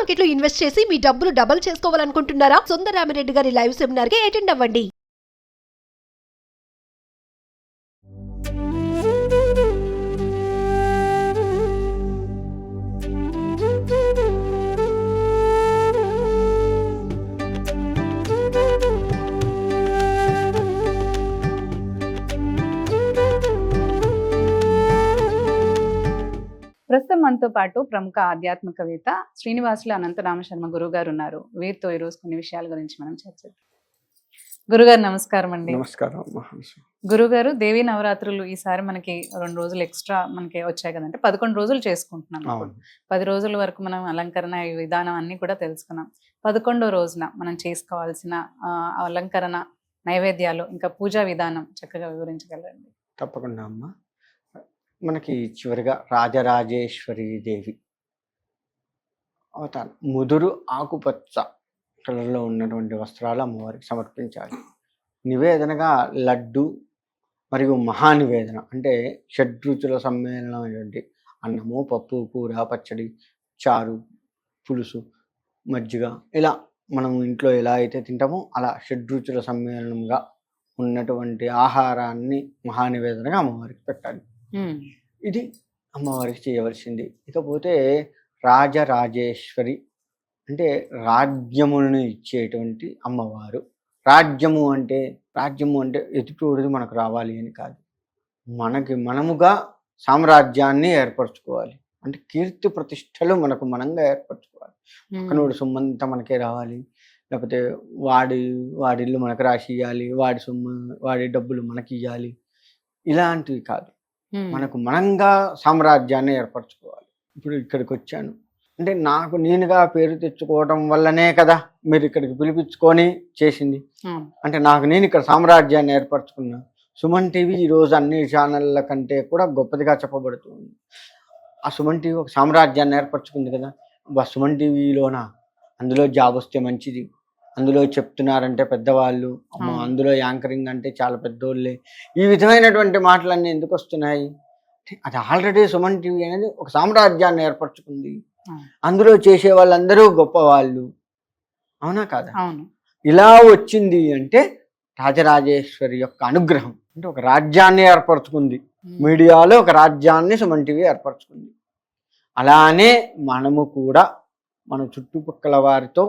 Market లో invest చేసి మీ డబ్బులు డబుల్ చేసుకోవాలనుకుంటున్నారా? సుందరరామిరెడ్డి గారి లైవ్ సెమినార్ కి అటెండ్ అవ్వండి. ప్రస్తుతం మనతో పాటు ప్రముఖ ఆధ్యాత్మికవేత్త శ్రీనివాసులు అనంతరామ శర్మ గురువు గారు ఉన్నారు. వీరితో ఈరోజు కొన్ని విషయాల గురించి మనం చర్చిద్దాం. గురుగారు నమస్కారం అండి. నమస్కారం. గురుగారు, దేవీ నవరాత్రులు ఈసారి మనకి 2 రోజులు ఎక్స్ట్రా మనకి వచ్చాయి కదంటే 11 రోజులు చేసుకుంటున్నాం. 10 రోజుల వరకు మనం అలంకరణ విధానం అన్ని కూడా తెలుసుకున్నాం. 11వ రోజున మనం చేసుకోవాల్సిన అలంకరణ, నైవేద్యాలు, ఇంకా పూజా విధానం చక్కగా వివరించగలరండి? తప్పకుండా అమ్మ. మనకి చివరిగా రాజరాజేశ్వరి దేవి అవతారం ముదురు ఆకుపచ్చ కలర్లో ఉన్నటువంటి వస్త్రాలు అమ్మవారికి సమర్పించాలి. నివేదనగా లడ్డు మరియు మహానివేదన అంటే షడ్రుచుల సమ్మేళనం అయినటువంటి అన్నము, పప్పు, కూర, పచ్చడి, చారు, పులుసు, మజ్జిగ, ఇలా మనం ఇంట్లో ఎలా అయితే తింటామో అలా షడ్రుచుల సమ్మేళనంగా ఉన్నటువంటి ఆహారాన్ని మహానివేదనగా అమ్మవారికి పెట్టాలి. ఇది అమ్మవారికి చేయవలసింది. ఇకపోతే రాజరాజేశ్వరి అంటే రాజ్యములను ఇచ్చేటువంటి అమ్మవారు. రాజ్యము అంటే ఎదుటోడిది మనకు రావాలి అని కాదు, మనముగా సామ్రాజ్యాన్ని ఏర్పరచుకోవాలి. అంటే కీర్తి ప్రతిష్టలు మనకు మనంగా ఏర్పరచుకోవాలి. పక్కనోడు సొమ్మంతా మనకే రావాలి, లేకపోతే వాడిల్లు మనకు రాసి ఇవ్వాలి, వాడి డబ్బులు మనకి ఇవ్వాలి, ఇలాంటివి కాదు. మనకు మనంగా సామ్రాజ్యాన్ని ఏర్పరచుకోవాలి. ఇప్పుడు ఇక్కడికి వచ్చాను అంటే నాకు నేనుగా పేరు తెచ్చుకోవడం వల్లనే కదా మీరు ఇక్కడికి పిలిపించుకొని చేసింది. అంటే నాకు నేను ఇక్కడ సామ్రాజ్యాన్ని ఏర్పరచుకున్నా. సుమన్ టీవీ ఈరోజు అన్ని ఛానళ్ళ కంటే కూడా గొప్పదిగా చెప్పబడుతుంది. ఆ సుమన్ టీవీ ఒక సామ్రాజ్యాన్ని ఏర్పరచుకుంది కదా. సుమన్ టీవీలోనా అందులో జాబ్ వస్తే మంచిది, అందులో చెప్తున్నారంటే పెద్దవాళ్ళు, అందులో యాంకరింగ్ అంటే చాలా పెద్దోళ్ళే, ఈ విధమైనటువంటి మాటలన్నీ ఎందుకు వస్తున్నాయి? అది ఆల్రెడీ సుమన్ టీవీ అనేది ఒక సామ్రాజ్యాన్ని ఏర్పరచుకుంది. అందులో చేసే వాళ్ళందరూ గొప్పవాళ్ళు, అవునా కాదా? ఇలా వచ్చింది అంటే రాజరాజేశ్వరి యొక్క అనుగ్రహం. అంటే ఒక రాజ్యాన్ని ఏర్పరచుకుంది, మీడియాలో ఒక రాజ్యాన్ని సుమన్ టీవీ ఏర్పరచుకుంది. అలానే మనము కూడా మన చుట్టుపక్కల వారితో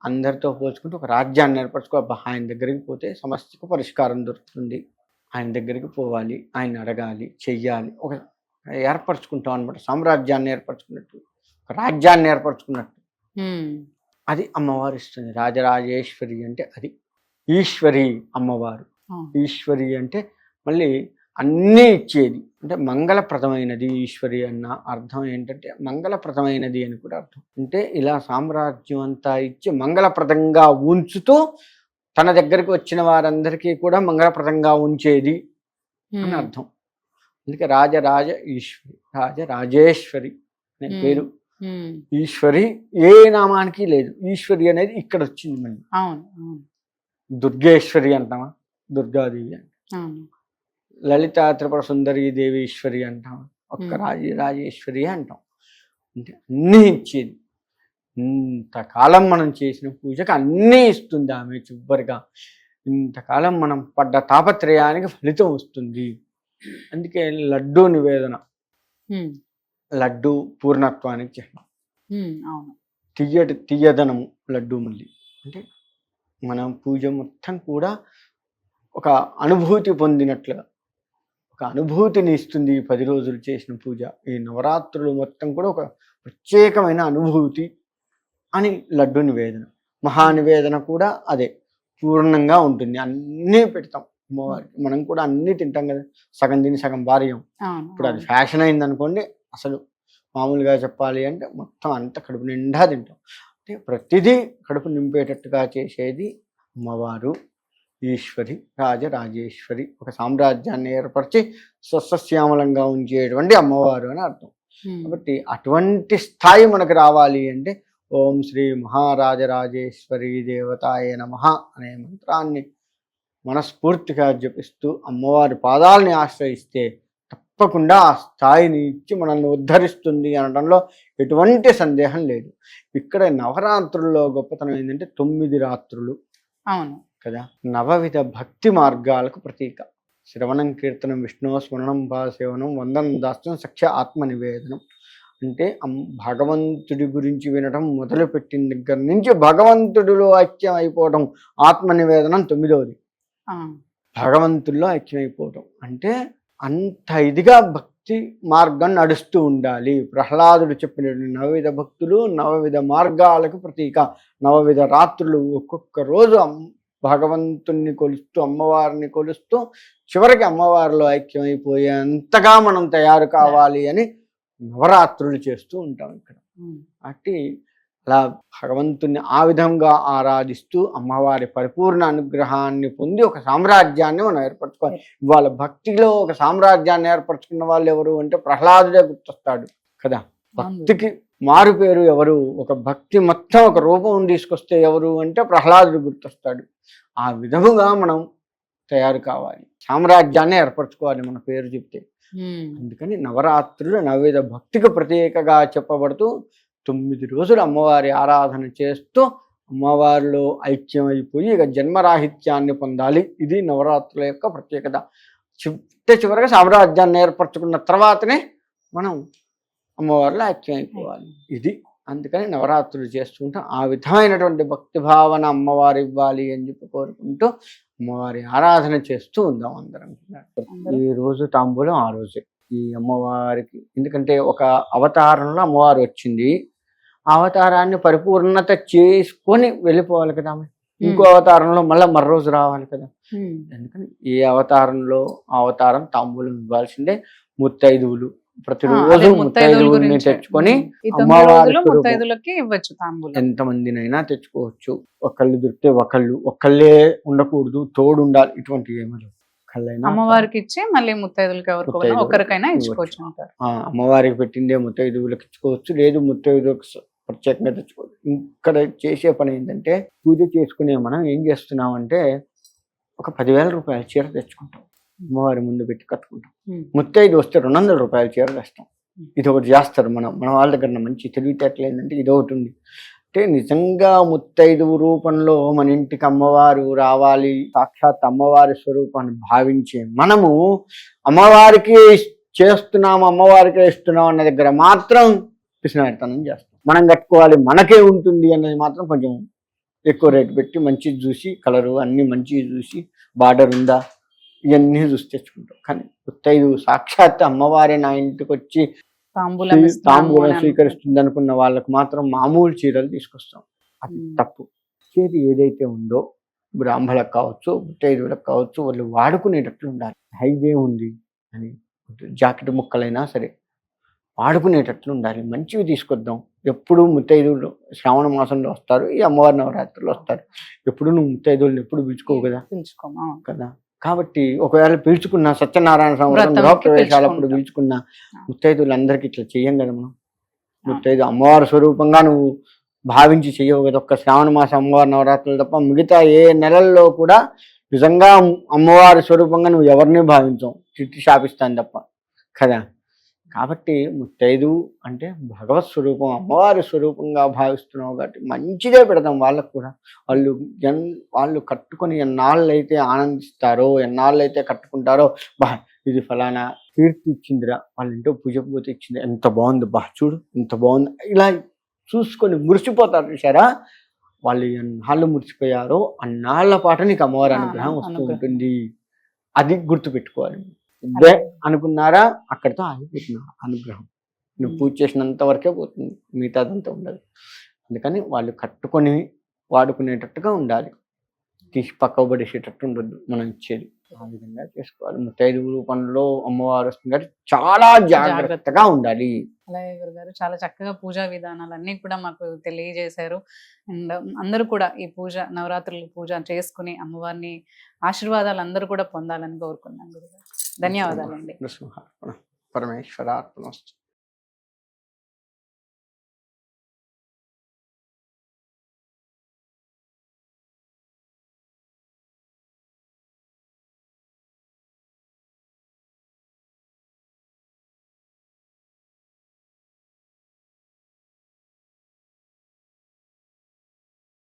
అందరితో పోల్చుకుంటూ ఒక రాజ్యాన్ని ఏర్పరచుకో. ఆయన దగ్గరికి పోతే సమస్యకు పరిష్కారం దొరుకుతుంది. ఆయన దగ్గరికి పోవాలి, ఆయన అడగాలి, చెయ్యాలి, ఒక ఏర్పరచుకుంటాం అనమాట. సామ్రాజ్యాన్ని ఏర్పరచుకున్నట్టు, ఒక రాజ్యాన్ని ఏర్పరచుకున్నట్టు అది అమ్మవారు ఇస్తుంది. రాజరాజేశ్వరి అంటే అది ఈశ్వరి అమ్మవారు. ఈశ్వరి అంటే మళ్ళీ అన్నీ ఇచ్చేది, అంటే మంగళప్రదమైనది. ఈశ్వరి అన్న అర్థం ఏంటంటే మంగళప్రదమైనది అని కూడా అర్థం. అంటే ఇలా సామ్రాజ్యం అంతా ఇచ్చి మంగళప్రదంగా ఉంచుతూ తన దగ్గరికి వచ్చిన వారందరికీ కూడా మంగళప్రదంగా ఉంచేది అని అర్థం. అందుకే రాజరాజ ఈశ్వరి, రాజరాజేశ్వరి అనే పేరు. ఈశ్వరి ఏ నామానికి లేదు, ఈశ్వరి అనేది ఇక్కడ వచ్చింది. మళ్ళీ దుర్గేశ్వరి అంటామా, దుర్గాదేవి అంటాం. లలిత త్రిపుర సుందరి దేవి ఈశ్వరి అంటాం, ఒక్క రాజేశ్వరి అంటాం. అంటే అన్నీ ఇచ్చేది. ఇంతకాలం మనం చేసిన పూజకి అన్నీ ఇస్తుంది ఆమె. చివరిగా ఇంతకాలం మనం పడ్డ తాపత్రయానికి ఫలితం వస్తుంది. అందుకే లడ్డూ నివేదన, లడ్డు పూర్ణత్వానికి చిహ్నం. తీయదనము లడ్డు. మళ్ళీ అంటే మనం పూజ మొత్తం కూడా ఒక అనుభూతి పొందినట్లుగా ఒక అనుభూతిని ఇస్తుంది. 10 రోజులు చేసిన పూజ, ఈ నవరాత్రులు మొత్తం కూడా ఒక ప్రత్యేకమైన అనుభూతి అని లడ్డు నివేదన. మహానివేదన కూడా అదే, పూర్ణంగా ఉంటుంది. అన్నీ పెడతాం అమ్మవారికి. మనం కూడా అన్నీ తింటాం కదా, సగం తిని సగం భార్యం. ఇప్పుడు అది ఫ్యాషన్ అయింది అనుకోండి. అసలు మామూలుగా చెప్పాలి అంటే మొత్తం అంతా కడుపు నిండా తింటాం. అంటే ప్రతిదీ కడుపు నింపేటట్టుగా చేసేది అమ్మవారు ఈశ్వరి, రాజరాజేశ్వరి. ఒక సామ్రాజ్యాన్ని ఏర్పరిచి సస్యశ్యామలంగా ఉంచేటువంటి అమ్మవారు అని అర్థం. కాబట్టి అటువంటి స్థాయి మనకు రావాలి అంటే ఓం శ్రీ మహారాజరాజేశ్వరి దేవతాయ నమః అనే మంత్రాన్ని మనస్ఫూర్తిగా జపిస్తూ అమ్మవారి పాదాలని ఆశ్రయిస్తే తప్పకుండా ఆ స్థాయిని ఇచ్చి మనల్ని ఉద్ధరిస్తుంది అనడంలో ఎటువంటి సందేహం లేదు. ఇక్కడ నవరాత్రుల్లో గొప్పతనం ఏంటంటే 9 రాత్రులు అవును. కదా, నవవిధ భక్తి మార్గాలకు ప్రతీక. శ్రవణం, కీర్తనం, విష్ణు స్మరణం, పాదసేవనం, వందనం, దాస్యం, సఖ్య ఆత్మ నివేదనం. అంటే భగవంతుడి గురించి వినడం మొదలుపెట్టిన దగ్గర నుంచి భగవంతుడిలో ఐక్యం అయిపోవడం, ఆత్మ నివేదనం 9వది. భగవంతుల్లో ఐక్యం అయిపోవడం అంటే అంత ఇదిగా భక్తి మార్గం నడుస్తూ ఉండాలి. ప్రహ్లాదుడు చెప్పిన నవవిధ భక్తులు నవవిధ మార్గాలకు ప్రతీక. నవవిధ రాత్రులు ఒక్కొక్క రోజు భగవంతుణ్ణి కొలుస్తూ, అమ్మవారిని కొలుస్తూ, చివరికి అమ్మవారిలో ఐక్యమైపోయేంతగా మనం తయారు కావాలి అని నవరాత్రులు చేస్తూ ఉంటాం ఇక్కడ. అట్టి అలా భగవంతుని ఆ విధంగా ఆరాధిస్తూ అమ్మవారి పరిపూర్ణ అనుగ్రహాన్ని పొంది ఒక సామ్రాజ్యాన్ని మనం ఏర్పరచుకోవాలి. ఇవాళ భక్తిలో ఒక సామ్రాజ్యాన్ని ఏర్పరచుకున్న వాళ్ళు ఎవరు అంటే ప్రహ్లాదుడే గుర్తొస్తాడు కదా. భక్తికి మారు పేరు ఎవరు, ఒక భక్తి మొత్తం ఒక రూపం తీసుకొస్తే ఎవరు అంటే ప్రహ్లాదుడు గుర్తొస్తాడు. ఆ విధముగా మనం తయారు కావాలి, సామ్రాజ్యాన్ని ఏర్పరచుకోవాలి మన పేరు చెప్తే. అందుకని నవరాత్రులు నవవిధ భక్తికి ప్రత్యేకగా చెప్పబడుతూ 9 రోజులు అమ్మవారి ఆరాధన చేస్తూ అమ్మవారిలో ఐక్యం అయిపోయి ఇక జన్మరాహిత్యాన్ని పొందాలి. ఇది నవరాత్రుల యొక్క ప్రత్యేకత. చివరిగా సామ్రాజ్యాన్ని ఏర్పరచుకున్న తర్వాతనే మనం అమ్మవారిలో ఐక్యం అయిపోవాలి. ఇది అందుకని నవరాత్రులు చేస్తుంటాం. ఆ విధమైనటువంటి భక్తి భావన అమ్మవారు ఇవ్వాలి అని చెప్పి కోరుకుంటూ అమ్మవారి ఆరాధన చేస్తూ ఉందాం అందరం. ఈ రోజు తాంబూలం ఆ రోజే ఈ అమ్మవారికి, ఎందుకంటే ఒక అవతారంలో అమ్మవారు వచ్చింది, ఆ అవతారాన్ని పరిపూర్ణత చేసుకొని వెళ్ళిపోవాలి కదా. ఇంకో అవతారంలో మరో రోజు రావాలి కదా. అందుకని ఏ అవతారంలో ఆ అవతారం తాంబూలం ఇవ్వాల్సిందే. ముత్తైదువులు ప్రతిరోజు ముత్తైదువుల్ని తెచ్చుకొని ముత్తైదులకి ఇవ్వచ్చు తాంబూలం. ఎంతమందినైనా తెచ్చుకోవచ్చు. ఒకళ్ళు దొరికితే ఒకళ్ళే ఉండకూడదు, తోడు ఉండాలి. ఇటువంటి ఏమీ అమ్మవారికి ఇచ్చి మళ్ళీ ముత్తైదులకి ఒకరికైనా ఇచ్చుకోవచ్చు. అమ్మవారికి పెట్టిందే ముత్తైదువులకు ఇచ్చుకోవచ్చు, లేదు ముత్తైదువులకు ప్రత్యేకంగా తెచ్చుకోవచ్చు. ఇక్కడ చేసే పని ఏంటంటే పూజ చేసుకునే మనం ఏం చేస్తున్నామంటే ఒక 10,000 రూపాయల చీర తెచ్చుకుంటాం, అమ్మవారి ముందు పెట్టి కట్టుకుంటాం. ముత్తైదు వస్తే 200 రూపాయల చీర తెస్తాం. ఇది ఒకటి చేస్తారు మన వాళ్ళ దగ్గర మంచి తెలివితేటలు ఏంటంటే ఇది ఒకటి ఉంది. అంటే నిజంగా ముత్తైదువు రూపంలో మన ఇంటికి అమ్మవారు రావాలి, సాక్షాత్ అమ్మవారి స్వరూపాన్ని భావించే మనము అమ్మవారికి చేస్తున్నాము, అమ్మవారికే ఇస్తున్నాం అన్న దగ్గర మాత్రం పిసినారితనం చేస్తాం. మనం కట్టుకోవాలి, మనకే ఉంటుంది అన్నది మాత్రం కొంచెం ఎక్కువ రేటు పెట్టి మంచిది చూసి, కలరు అన్ని మంచిది చూసి, బార్డర్ ఉందా ఇవన్నీ చూసి తెచ్చుకుంటాం. కానీ ముత్తైదు సాక్షాత్ అమ్మవారి నా ఇంటికి వచ్చి తాంబూలం స్వీకరిస్తుంది అనుకున్న వాళ్ళకు మాత్రం మామూలు చీరలు తీసుకొస్తాం. అది తప్పు. చేతి ఏదైతే ఉందో బ్రాహ్మణులకు కావచ్చు, ముత్తైదువులకు కావచ్చు, వాళ్ళు వాడుకునేటట్లు ఉండాలి. హైదే ఉంది అని జాకెట్ ముక్కలైనా సరే వాడుకునేటట్లు ఉండాలి. మంచివి తీసుకొద్దాం. ఎప్పుడు ముత్తైదువులు శ్రావణ మాసంలో వస్తారు, ఈ అమ్మవారి నవరాత్రులు వస్తారు. ఎప్పుడు నువ్వు ముత్తైదువులను ఎప్పుడు పిలుచుకోవు కదా. కాబట్టి ఒకవేళ పిలుచుకున్న సత్యనారాయణ సంవత్సరం గృహప్రవేశాలప్పుడు పిలుచుకున్న ముత్తైదువులందరికీ ఇట్లా చెయ్యం కదా. మనం ముత్తైదు అమ్మవారి స్వరూపంగా నువ్వు భావించి చెయ్యవు కదా. ఒక్క శ్రావణ మాసం అమ్మవారి నవరాత్రులు తప్ప మిగతా ఏ నెలల్లో కూడా నిజంగా అమ్మవారి స్వరూపంగా నువ్వు ఎవరిని భావించవు, తిట్టి శాపిస్తాను తప్ప కదా. కాబట్టి ముత్తైదు అంటే భగవత్ స్వరూపం, అమ్మవారి స్వరూపంగా భావిస్తున్నావు కాబట్టి మంచిదే పెడతాం వాళ్ళకు కూడా. వాళ్ళు కట్టుకొని ఎన్నాళ్ళు అయితే ఆనందిస్తారో, ఎన్నాళ్ళు అయితే కట్టుకుంటారో, ఇది ఫలానా కీర్తి ఇచ్చిందిరా, వాళ్ళ ఇంట్లో పూజకు పోతే ఇచ్చింది, ఎంత బాగుంది, చూడు ఎంత బాగుంది, ఇలా చూసుకొని మురిసిపోతారు. చూసారా, వాళ్ళు ఎన్నాళ్ళు మురిసిపోయారో అన్నాళ్ల పాటు నీకు అమ్మవారి అనుగ్రహం వస్తూ ఉంటుంది. అది గుర్తుపెట్టుకోవాలి. ఇదే అనుకున్నారా, అక్కడితో ఆగిపోతున్నా అనుగ్రహం. నువ్వు పూజ చేసినంత వరకే పోతుంది, మిగతాదంతా ఉండదు. అందుకని వాళ్ళు కట్టుకొని వాడుకునేటట్టుగా ఉండాలి, తీసి పక్కకు పడేసేటట్టు ఉండద్దు మనం ఇచ్చేది. ఆ విధంగా చేసుకోవాలి. ముత్తైదు రూపంలో అమ్మవారు వస్తుంది కాబట్టి చాలా జాగ్రత్తగా ఉండాలి. అలాగే గురుగారు చాలా చక్కగా పూజా విధానాలన్నీ కూడా మాకు తెలియజేశారు. అండ్ అందరూ కూడా ఈ పూజ నవరాత్రులు పూజ చేసుకుని అమ్మవారిని ఆశీర్వాదాలు అందరూ కూడా పొందాలని కోరుకున్నాను గురుగారు. ధన్యవాదాలండి. పరమేశ్వరార్పణమస్తు.